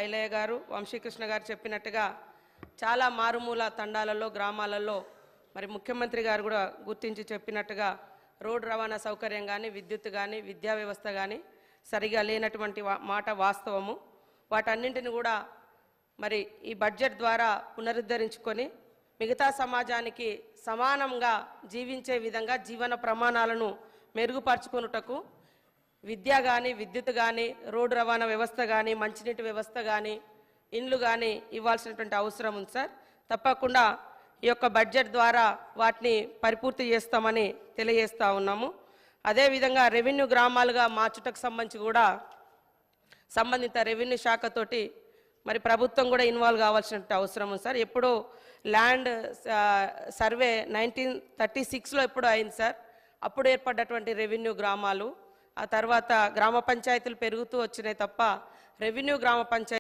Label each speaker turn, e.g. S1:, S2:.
S1: ఐలయ్య గారు, వంశీకృష్ణ గారు చెప్పినట్టుగా చాలా మారుమూల తండాలలో, గ్రామాలలో మరి ముఖ్యమంత్రి గారు కూడా గుర్తించి చెప్పినట్టుగా రోడ్డు రవాణా సౌకర్యం కానీ, విద్యుత్ కానీ, విద్యా వ్యవస్థ కానీ సరిగా లేనటువంటి మాట వాస్తవము. వాటన్నింటిని కూడా మరి ఈ బడ్జెట్ ద్వారా పునరుద్ధరించుకొని మిగతా సమాజానికి సమానంగా జీవించే విధంగా జీవన ప్రమాణాలను మెరుగుపరుచుకొనుటకు విద్య కానీ, విద్యుత్ కానీ, రోడ్డు రవాణా వ్యవస్థ కానీ, మంచినీటి వ్యవస్థ కానీ, ఇండ్లు కానీ ఇవ్వాల్సినటువంటి అవసరం ఉంది సార్. తప్పకుండా ఈ యొక్క బడ్జెట్ ద్వారా వాటిని పరిపూర్తి చేస్తామని తెలియజేస్తూ ఉన్నాము. అదేవిధంగా రెవెన్యూ గ్రామాలుగా మార్చుటకు సంబంధించి కూడా సంబంధిత రెవెన్యూ శాఖతోటి మరి ప్రభుత్వం కూడా ఇన్వాల్వ్ కావాల్సిన అవసరం ఉంది సార్. ఎప్పుడో ల్యాండ్ సర్వే 1936లో ఎప్పుడో అయింది సార్. అప్పుడు ఏర్పడ్డటువంటి రెవెన్యూ గ్రామాలు, ఆ తర్వాత గ్రామ పంచాయతీలు పెరుగుతూ వచ్చినాయి తప్ప రెవెన్యూ గ్రామ పంచాయతీ